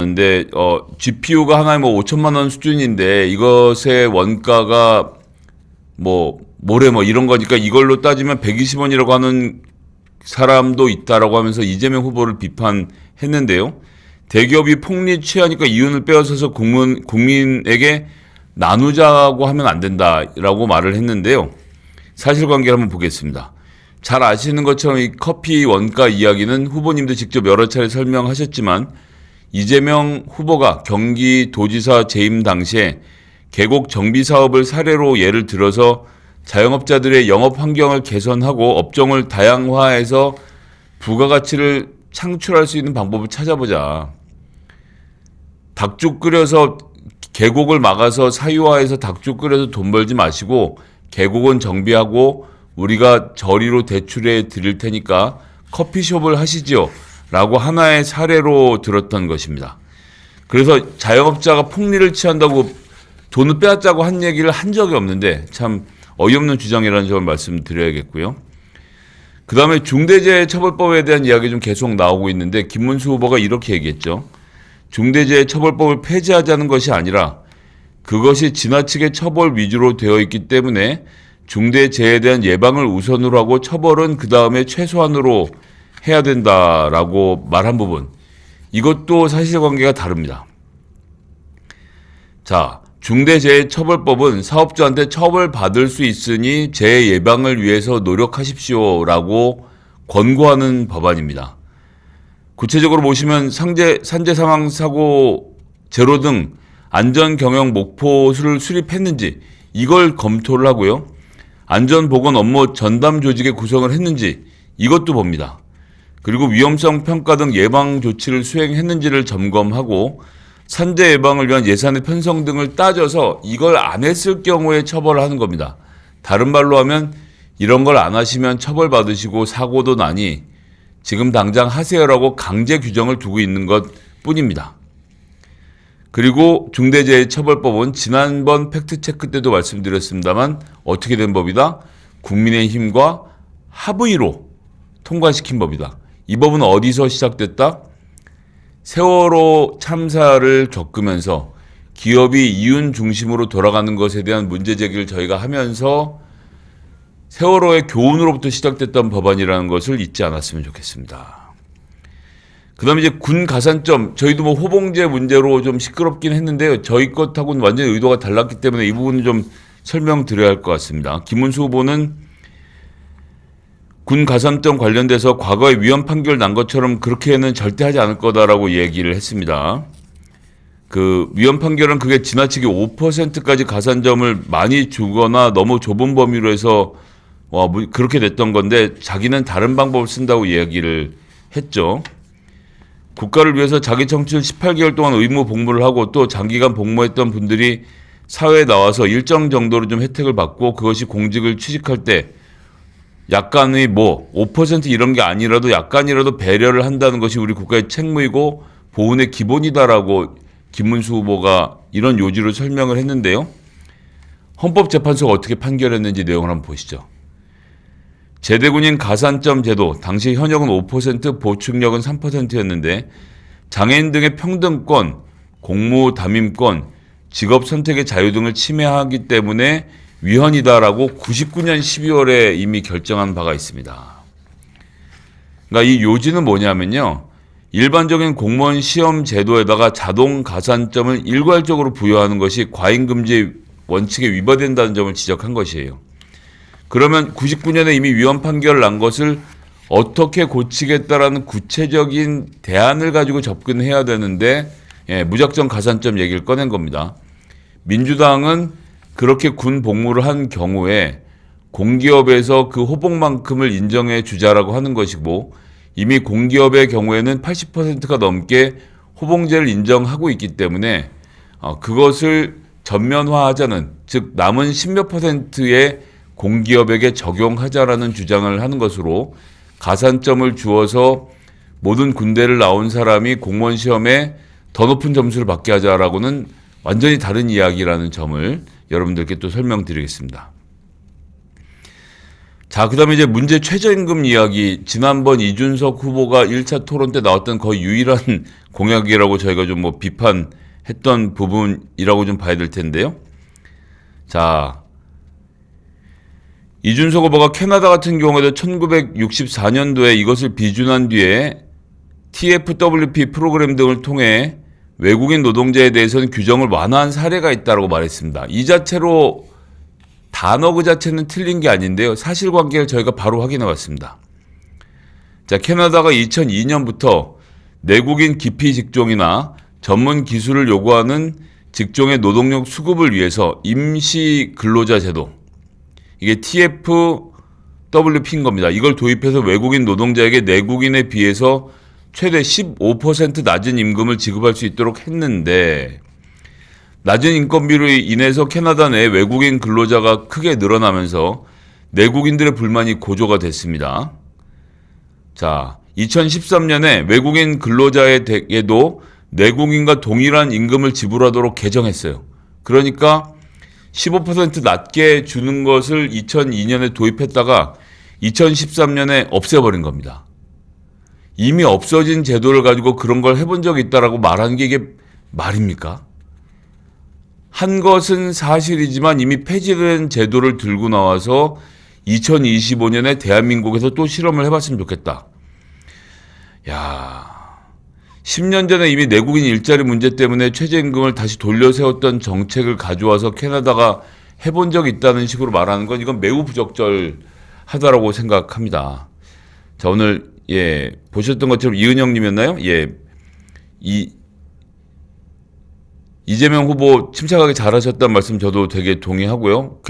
근데 GPU가 하나에 뭐 5천만 원 수준인데 이것의 원가가 뭐 모래 뭐 이런 거니까 이걸로 따지면 120원이라고 하는 사람도 있다라고 하면서 이재명 후보를 비판했는데요. 대기업이 폭리 취하니까 이윤을 빼앗아서 국민에게 나누자고 하면 안 된다라고 말을 했는데요. 사실관계를 한번 보겠습니다. 잘 아시는 것처럼 이 커피 원가 이야기는 후보님도 직접 여러 차례 설명하셨지만 이재명 후보가 경기도지사 재임 당시에 계곡 정비 사업을 사례로 예를 들어서 자영업자들의 영업 환경을 개선하고 업종을 다양화해서 부가가치를 창출할 수 있는 방법을 찾아보자. 닭죽 끓여서 계곡을 막아서 사유화해서 닭죽 끓여서 돈 벌지 마시고 계곡은 정비하고 우리가 저리로 대출해 드릴 테니까 커피숍을 하시죠. 라고 하나의 사례로 들었던 것입니다. 그래서 자영업자가 폭리를 취한다고 돈을 빼앗자고 한 얘기를 한 적이 없는데 참 어이없는 주장이라는 점을 말씀드려야겠고요. 그 다음에 중대재해처벌법에 대한 이야기 좀 계속 나오고 있는데 김문수 후보가 이렇게 얘기했죠. 중대재해처벌법을 폐지하자는 것이 아니라 그것이 지나치게 처벌 위주로 되어 있기 때문에 중대재해에 대한 예방을 우선으로 하고 처벌은 그 다음에 최소한으로 해야 된다라고 말한 부분. 이것도 사실관계가 다릅니다. 자, 중대재해처벌법은 사업주한테 처벌받을 수 있으니 재해 예방을 위해서 노력하십시오라고 권고하는 법안입니다. 구체적으로 보시면 산재 상황 사고 제로 등 안전 경영 목표를 수립했는지 이걸 검토를 하고요. 안전보건 업무 전담 조직의 구성을 했는지 이것도 봅니다. 그리고 위험성 평가 등 예방 조치를 수행했는지를 점검하고 산재 예방을 위한 예산의 편성 등을 따져서 이걸 안 했을 경우에 처벌을 하는 겁니다. 다른 말로 하면 이런 걸 안 하시면 처벌받으시고 사고도 나니 지금 당장 하세요라고 강제 규정을 두고 있는 것 뿐입니다. 그리고 중대재해처벌법은 지난번 팩트체크 때도 말씀드렸습니다만 어떻게 된 법이다? 국민의힘과 합의로 통과시킨 법이다. 이 법은 어디서 시작됐다? 세월호 참사를 겪으면서 기업이 이윤 중심으로 돌아가는 것에 대한 문제 제기를 저희가 하면서 세월호의 교훈으로부터 시작됐던 법안이라는 것을 잊지 않았으면 좋겠습니다. 그 다음에 이제 군 가산점, 저희도 뭐 호봉제 문제로 좀 시끄럽긴 했는데요. 저희 것하고는 완전히 의도가 달랐기 때문에 이 부분은 좀 설명드려야 할 것 같습니다. 김문수 후보는 군 가산점 관련돼서 과거에 위헌 판결 난 것처럼 그렇게는 절대 하지 않을 거다라고 얘기를 했습니다. 그 위헌 판결은 그게 지나치게 5%까지 가산점을 많이 주거나 너무 좁은 범위로 해서 그렇게 됐던 건데 자기는 다른 방법을 쓴다고 얘기를 했죠. 국가를 위해서 자기 청춘 18개월 동안 의무 복무를 하고 또 장기간 복무했던 분들이 사회에 나와서 일정 정도로 좀 혜택을 받고 그것이 공직을 취직할 때 약간의 5% 이런 게 아니라도 약간이라도 배려를 한다는 것이 우리 국가의 책무이고 보훈의 기본이다라고 김문수 후보가 이런 요지로 설명을 했는데요. 헌법재판소가 어떻게 판결했는지 내용을 한번 보시죠. 제대군인 가산점 제도, 당시 현역은 5%, 보충력은 3%였는데 장애인 등의 평등권, 공무 담임권, 직업 선택의 자유 등을 침해하기 때문에 위헌이다라고 99년 12월에 이미 결정한 바가 있습니다. 그러니까 이 요지는 뭐냐면요. 일반적인 공무원 시험 제도에다가 자동 가산점을 일괄적으로 부여하는 것이 과잉금지 원칙에 위반된다는 점을 지적한 것이에요. 그러면 99년에 이미 위헌 판결을 난 것을 어떻게 고치겠다라는 구체적인 대안을 가지고 접근해야 되는데 무작정 가산점 얘기를 꺼낸 겁니다. 민주당은 그렇게 군 복무를 한 경우에 공기업에서 그 호봉만큼을 인정해 주자라고 하는 것이고 이미 공기업의 경우에는 80%가 넘게 호봉제를 인정하고 있기 때문에 그것을 전면화하자는 즉 남은 10몇 %의 공기업에게 적용하자라는 주장을 하는 것으로 가산점을 주어서 모든 군대를 나온 사람이 공무원 시험에 더 높은 점수를 받게 하자라고는 완전히 다른 이야기라는 점을 여러분들께 또 설명드리겠습니다. 자, 그다음에 이제 문제 최저임금 이야기. 지난번 이준석 후보가 1차 토론 때 나왔던 거의 유일한 공약이라고 저희가 좀 뭐 비판했던 부분이라고 좀 봐야 될 텐데요. 자, 이준석 후보가 캐나다 같은 경우에도 1964년도에 이것을 비준한 뒤에 TFWP 프로그램 등을 통해 외국인 노동자에 대해서는 규정을 완화한 사례가 있다고 말했습니다. 이 자체로 단어 그 자체는 틀린 게 아닌데요. 사실관계를 저희가 바로 확인해 봤습니다. 자, 캐나다가 2002년부터 내국인 기피 직종이나 전문 기술을 요구하는 직종의 노동력 수급을 위해서 임시 근로자 제도, 이게 TFWP인 겁니다. 이걸 도입해서 외국인 노동자에게 내국인에 비해서 최대 15% 낮은 임금을 지급할 수 있도록 했는데, 낮은 인건비로 인해서 캐나다 내 외국인 근로자가 크게 늘어나면서 내국인들의 불만이 고조가 됐습니다. 자, 2013년에 외국인 근로자에게도 내국인과 동일한 임금을 지불하도록 개정했어요. 그러니까 15% 낮게 주는 것을 2002년에 도입했다가 2013년에 없애버린 겁니다. 이미 없어진 제도를 가지고 그런 걸 해본 적이 있다라고 말하는 게 이게 말입니까? 한 것은 사실이지만 이미 폐지된 제도를 들고 나와서 2025년에 대한민국에서 또 실험을 해봤으면 좋겠다. 야, 10년 전에 이미 내국인 일자리 문제 때문에 최저임금을 다시 돌려 세웠던 정책을 가져와서 캐나다가 해본 적이 있다는 식으로 말하는 건 이건 매우 부적절하다라고 생각합니다. 자, 오늘 보셨던 것처럼 이은영님이었나요? 이재명 후보 침착하게 잘하셨다는 말씀 저도 되게 동의하고요.